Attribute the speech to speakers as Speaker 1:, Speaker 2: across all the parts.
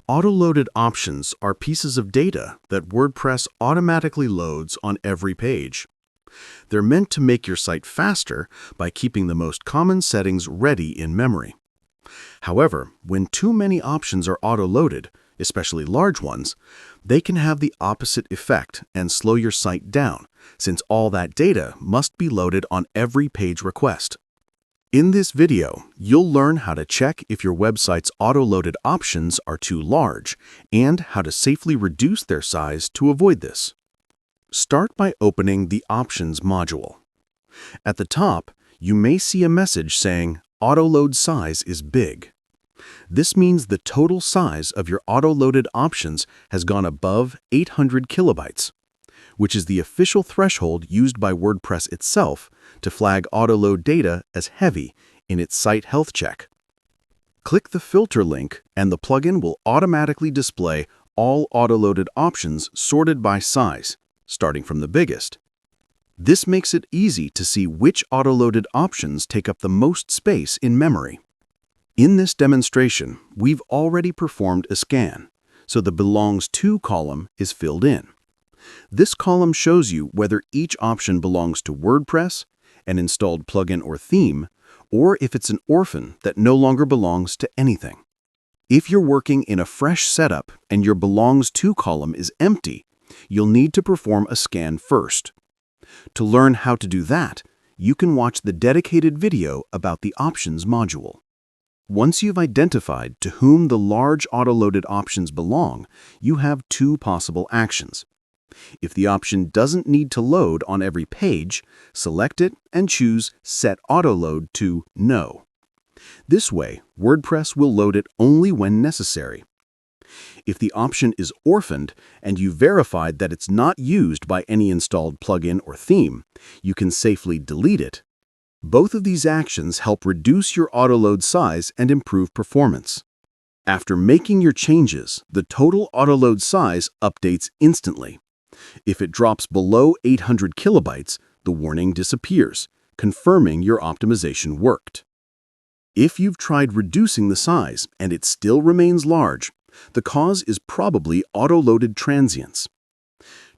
Speaker 1: Autoloaded options are pieces of data that WordPress automatically loads on every page. They're meant to make your site faster by keeping the most common settings ready in memory. However, when too many options are auto-loaded, especially large ones, they can have the opposite effect and slow your site down, since all that data must be loaded on every page request. In this video, you'll learn how to check if your website's auto-loaded options are too large and how to safely reduce their size to avoid this. Start by opening the Options module. At the top, you may see a message saying, "Autoload size is big." This means the total size of your auto-loaded options has gone above 800 kilobytes, which is the official threshold used by WordPress itself to flag autoload data as heavy in its site health check. Click the filter link and the plugin will automatically display all autoloaded options sorted by size, starting from the biggest. This makes it easy to see which autoloaded options take up the most space in memory. In this demonstration, we've already performed a scan, so the Belongs To column is filled in. This column shows you whether each option belongs to WordPress, an installed plugin or theme, or if it's an orphan that no longer belongs to anything. If you're working in a fresh setup and your Belongs To column is empty, you'll need to perform a scan first. To learn how to do that, you can watch the dedicated video about the Options module. Once you've identified to whom the large autoloaded options belong, you have two possible actions. If the option doesn't need to load on every page, select it and choose Set Autoload to No. This way, WordPress will load it only when necessary. If the option is orphaned and you verified that it's not used by any installed plugin or theme, you can safely delete it. Both of these actions help reduce your autoload size and improve performance. After making your changes, the total autoload size updates instantly. If it drops below 800 kilobytes, the warning disappears, confirming your optimization worked. If you've tried reducing the size and it still remains large, the cause is probably auto-loaded transients.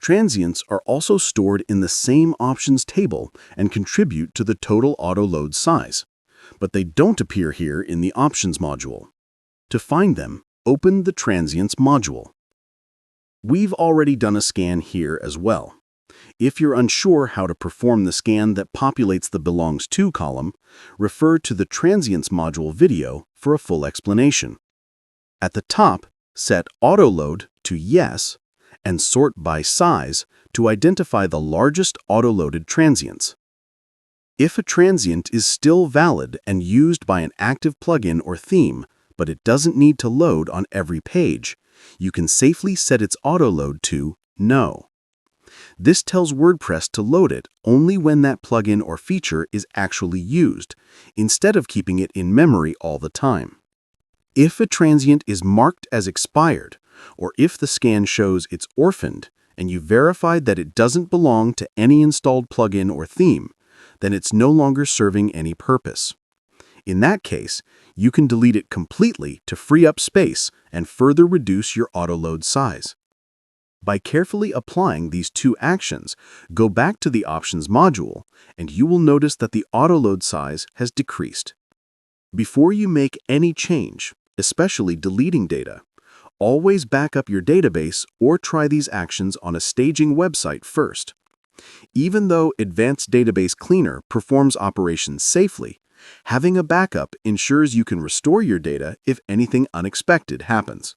Speaker 1: Transients are also stored in the same options table and contribute to the total auto-load size, but they don't appear here in the Options module. To find them, open the Transients module. We've already done a scan here as well. If you're unsure how to perform the scan that populates the Belongs To column, refer to the Transients module video for a full explanation. At the top, set Autoload to Yes and sort by size to identify the largest auto-loaded transients. If a transient is still valid and used by an active plugin or theme, but it doesn't need to load on every page, you can safely set its autoload to No. This tells WordPress to load it only when that plugin or feature is actually used, instead of keeping it in memory all the time. If a transient is marked as expired, or if the scan shows it's orphaned and you verified that it doesn't belong to any installed plugin or theme, then it's no longer serving any purpose. In that case, you can delete it completely to free up space and further reduce your autoload size. By carefully applying these two actions, go back to the Options module and you will notice that the autoload size has decreased. Before you make any change, especially deleting data, always back up your database or try these actions on a staging website first. Even though Advanced Database Cleaner performs operations safely, having a backup ensures you can restore your data if anything unexpected happens.